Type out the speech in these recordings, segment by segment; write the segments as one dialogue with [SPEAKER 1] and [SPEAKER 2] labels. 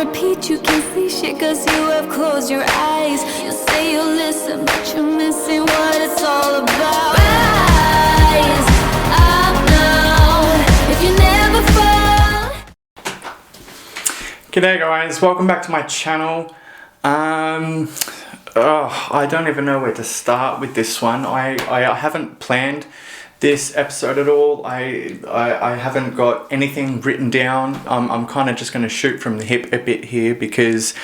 [SPEAKER 1] repeat, you can't see shit cause you have closed your eyes. You say you'll listen, but you're missing what it's all about. Rise up now, if you never fall.
[SPEAKER 2] G'day guys, welcome back to my channel. I don't even know where to start with this one. I haven't planned this episode at all. I haven't got anything written down. I'm kind of just going to shoot from the hip a bit here because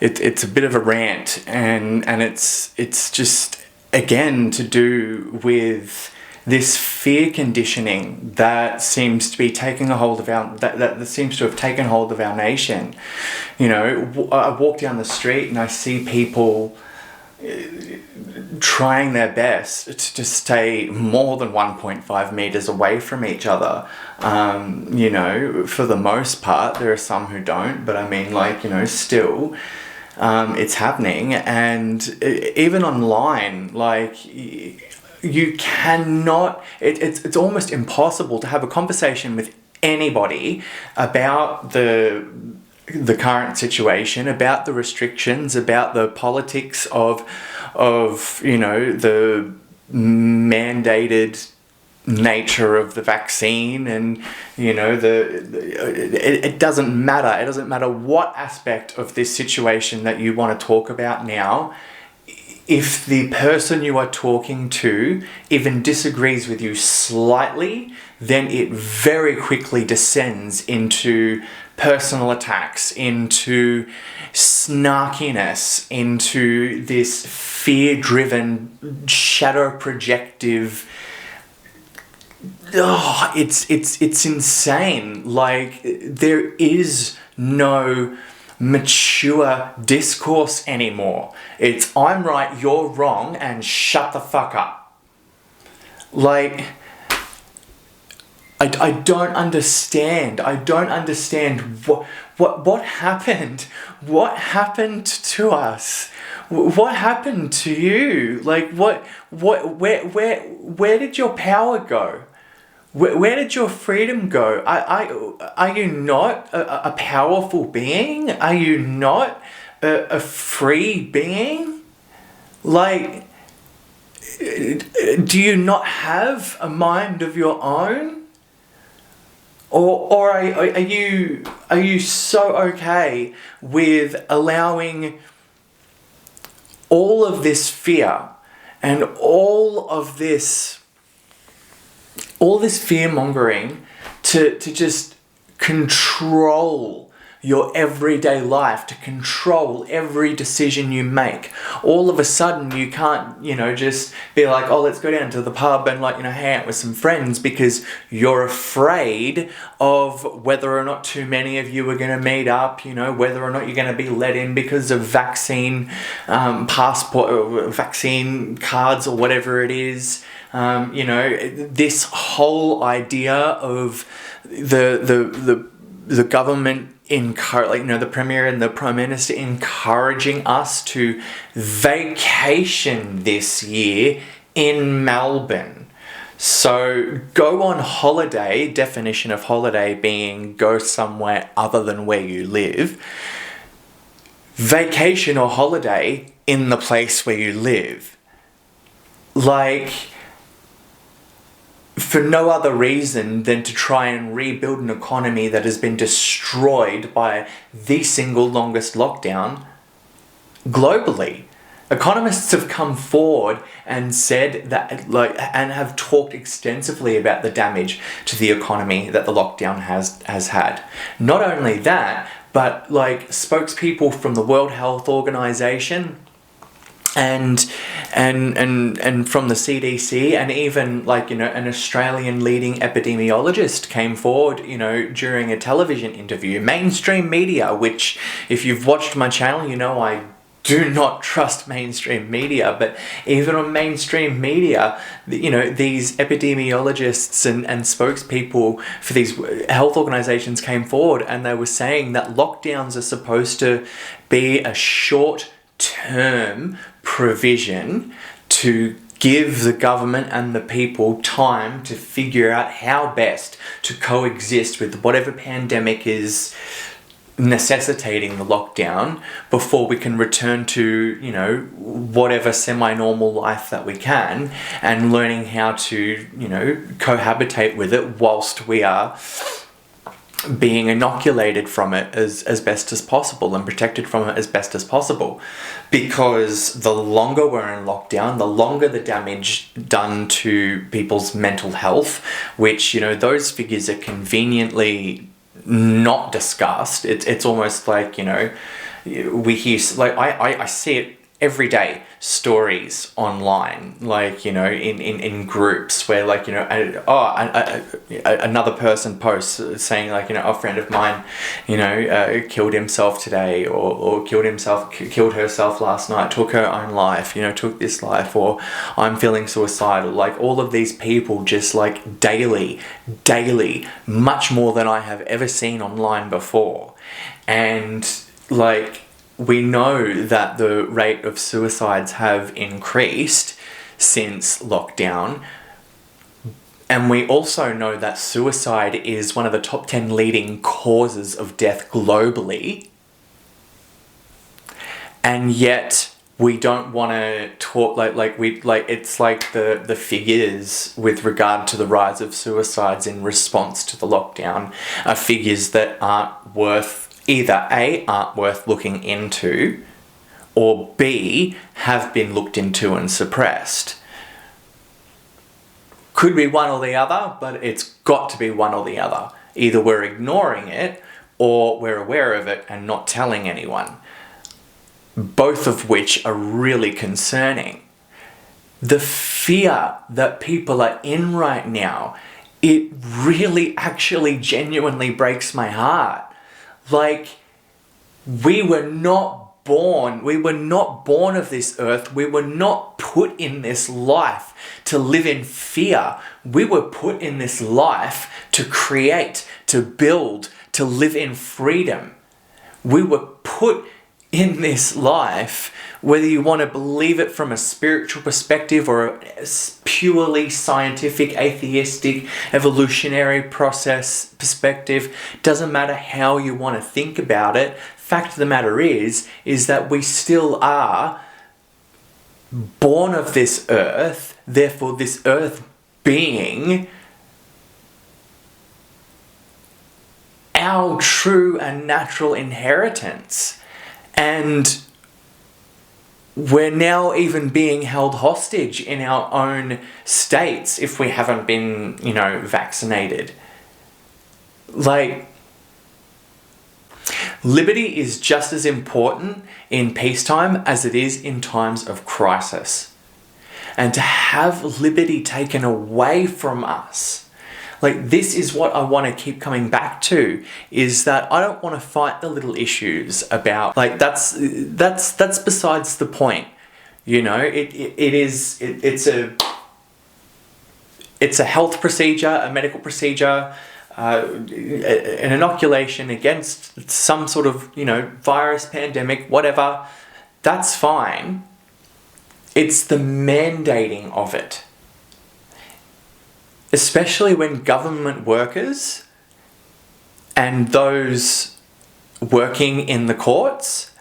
[SPEAKER 2] it's a bit of a rant, and it's just again to do with this fear conditioning that seems to be taking a hold of that seems to have taken hold of our nation. You know, I walk down the street and I see people trying their best to stay more than 1.5 meters away from each other. You know, for the most part, there are some who don't, but I mean, like, you know, still, it's happening. And even online, like, you cannot, it's almost impossible to have a conversation with anybody about the current situation, about the restrictions, about the politics of you know, the mandated nature of the vaccine, and you know, it doesn't matter. It doesn't matter what aspect of this situation that you want to talk about now. If the person you are talking to even disagrees with you slightly, then it very quickly descends into personal attacks, into snarkiness, into this fear-driven, shadow-projective. Oh, it's insane. Like, there is no mature discourse anymore. It's I'm right, you're wrong, and shut the fuck up. Like, I don't understand. I don't understand what happened. What happened to us? What happened to you? Like, where did your power go? Where did your freedom go? Are you not a powerful being? Are you not a free being? Like, do you not have a mind of your own? Or are you so okay with allowing all of this fear and all this fear-mongering to just control your everyday life, to control every decision you make? All of a sudden you can't, you know, just be like, oh, let's go down to the pub and, like, you know, hang out with some friends because you're afraid of whether or not too many of you are going to meet up, you know, whether or not you're going to be let in because of vaccine passport or vaccine cards or whatever it is. You know, this whole idea of the government like, you know, the Premier and the Prime Minister encouraging us to vacation this year in Melbourne. So go on holiday, definition of holiday being go somewhere other than where you live. Vacation or holiday in the place where you live. Like, for no other reason than to try and rebuild an economy that has been destroyed by the single longest lockdown globally. Economists have come forward and said that, like, and have talked extensively about the damage to the economy that the lockdown has had. Not only that, but, like, spokespeople from the World Health Organization and from the CDC, and even, like, you know, an Australian leading epidemiologist came forward, you know, during a television interview. Mainstream media, which, if you've watched my channel, you know I do not trust mainstream media, but even on mainstream media, you know, these epidemiologists and spokespeople for these health organizations came forward, and they were saying that lockdowns are supposed to be a short-term provision to give the government and the people time to figure out how best to coexist with whatever pandemic is necessitating the lockdown before we can return to, you know, whatever semi-normal life that we can, and learning how to, you know, cohabitate with it whilst we are being inoculated from it as best as possible and protected from it as best as possible. Because the longer we're in lockdown, the longer the damage done to people's mental health, which, you know, those figures are conveniently not discussed. It's almost like, you know, we hear, like, I see it every day, stories online, like, you know, in groups where, like, you know, another person posts saying, like, you know, a friend of mine, you know, killed himself today, or killed herself last night, took her own life, you know, took this life, or I'm feeling suicidal. Like, all of these people just, like, daily, much more than I have ever seen online before. And, like, we know that the rate of suicides have increased since lockdown. And we also know that suicide is one of the top 10 leading causes of death globally. And yet we don't want to talk it's like the figures with regard to the rise of suicides in response to the lockdown are figures that aren't worth looking into, or B, have been looked into and suppressed. Could be one or the other, but it's got to be one or the other. Either we're ignoring it, or we're aware of it and not telling anyone. Both of which are really concerning. The fear that people are in right now, it really actually genuinely breaks my heart. Like, we were not born of this earth. We were not put in this life to live in fear. We were put in this life to create, to build, to live in freedom. We were put in this life, whether you want to believe it from a spiritual perspective or a purely scientific, atheistic, evolutionary process perspective, doesn't matter how you want to think about it. Fact of the matter is that we still are born of this earth, therefore this earth being our true and natural inheritance. And we're now even being held hostage in our own states if we haven't been, you know, vaccinated. Like, liberty is just as important in peacetime as it is in times of crisis. And to have liberty taken away from us, like, this is what I want to keep coming back to, is that I don't want to fight the little issues about, like, that's besides the point. You know, it's a health procedure, a medical procedure, an inoculation against some sort of, you know, virus, pandemic, whatever. That's fine. It's the mandating of it. Especially when government workers and those working in the courts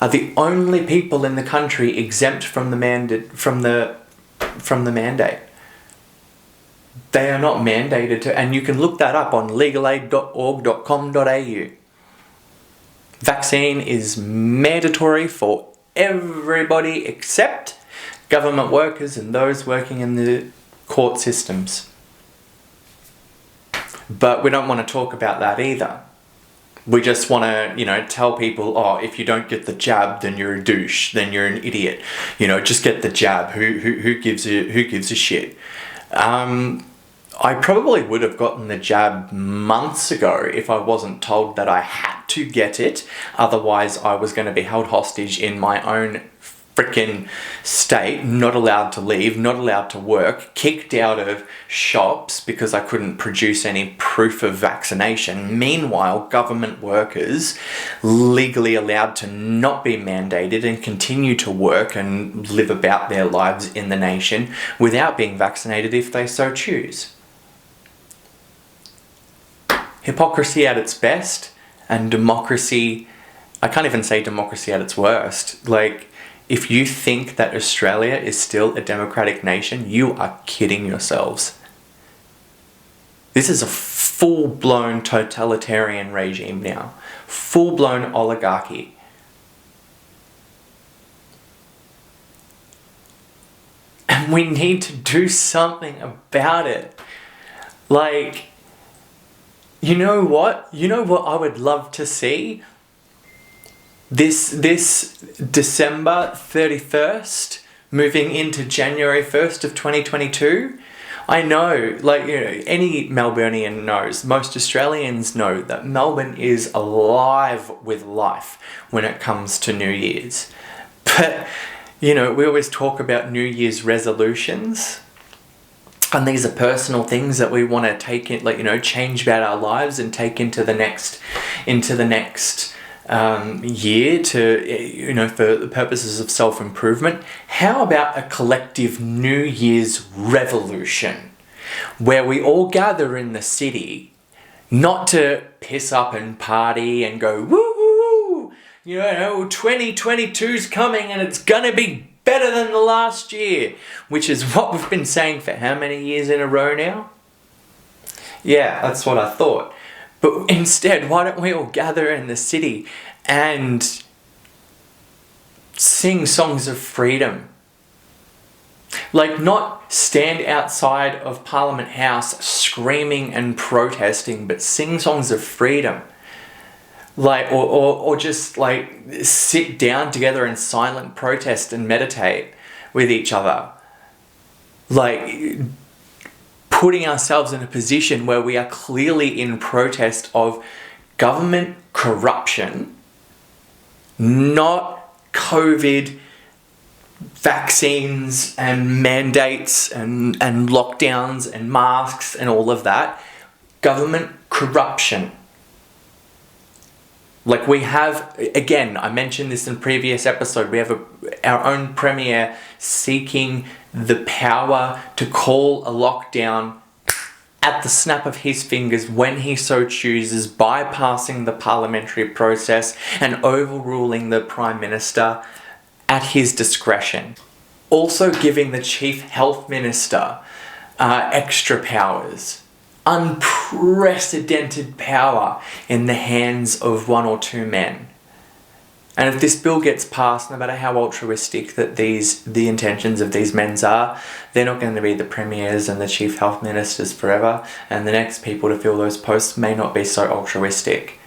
[SPEAKER 2] are the only people in the country exempt from the mandate. They are not mandated to, and you can look that up on legalaid.org.com.au. Vaccine is mandatory for everybody except government workers and those working in the court systems. But we don't want to talk about that either. We just want to, you know, tell people, oh, if you don't get the jab, then you're a douche, then you're an idiot. You know, just get the jab. Who gives a shit? I probably would have gotten the jab months ago if I wasn't told that I had to get it. Otherwise, I was going to be held hostage in my own frickin' state, not allowed to leave, not allowed to work, kicked out of shops because I couldn't produce any proof of vaccination. Meanwhile, government workers legally allowed to not be mandated and continue to work and live about their lives in the nation without being vaccinated if they so choose. Hypocrisy at its best, and democracy. I can't even say democracy at its worst. Like, if you think that Australia is still a democratic nation, you are kidding yourselves. This is a full-blown totalitarian regime now. Full-blown oligarchy. And we need to do something about it. Like, you know what? You know what I would love to see? This December 31st, moving into January 1st of 2022, I know, like, you know, any Melburnian knows, most Australians know that Melbourne is alive with life when it comes to New Year's. But, you know, we always talk about New Year's resolutions, and these are personal things that we want to take in, like, you know, change about our lives and take into the next year to, you know, for the purposes of self-improvement. How about a collective New Year's revolution where we all gather in the city, not to piss up and party and go, woo woo, you know, 2022's coming and it's gonna be better than the last year, which is what we've been saying for how many years in a row now? Yeah, that's what I thought. But instead, why don't we all gather in the city and sing songs of freedom? Like, not stand outside of Parliament House screaming and protesting, but sing songs of freedom. Like, or just like sit down together in silent protest and meditate with each other. Like, putting ourselves in a position where we are clearly in protest of government corruption, not COVID vaccines and mandates and lockdowns and masks and all of that. Government corruption. Like, we have, again, I mentioned this in previous episode, we have our own premier seeking the power to call a lockdown at the snap of his fingers when he so chooses, bypassing the parliamentary process and overruling the Prime Minister at his discretion. Also giving the Chief Health Minister extra powers. Unprecedented power in the hands of one or two men. And if this bill gets passed, no matter how altruistic that the intentions of these men are, they're not going to be the premiers and the chief health ministers forever, and the next people to fill those posts may not be so altruistic.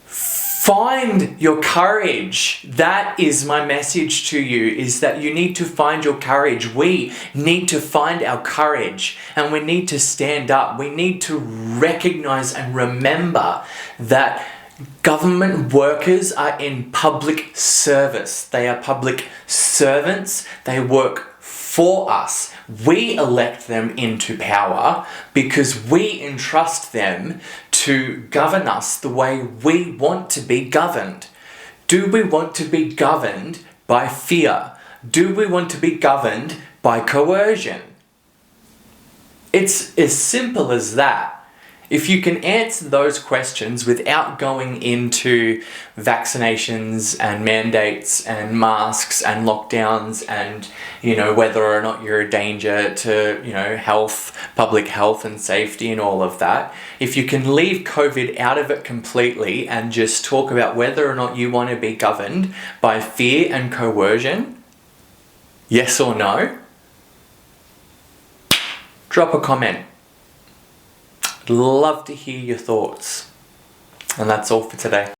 [SPEAKER 2] Find your courage. That is my message to you, is that you need to find your courage. We need to find our courage, and we need to stand up. We need to recognize and remember that government workers are in public service. They are public servants. They work for us. We elect them into power because we entrust them to govern us the way we want to be governed. Do we want to be governed by fear? Do we want to be governed by coercion? It's as simple as that. If you can answer those questions without going into vaccinations and mandates and masks and lockdowns and, you know, whether or not you're a danger to, you know, health, public health and safety and all of that, if you can leave COVID out of it completely and just talk about whether or not you want to be governed by fear and coercion, yes or no, drop a comment. I'd love to hear your thoughts. And that's all for today.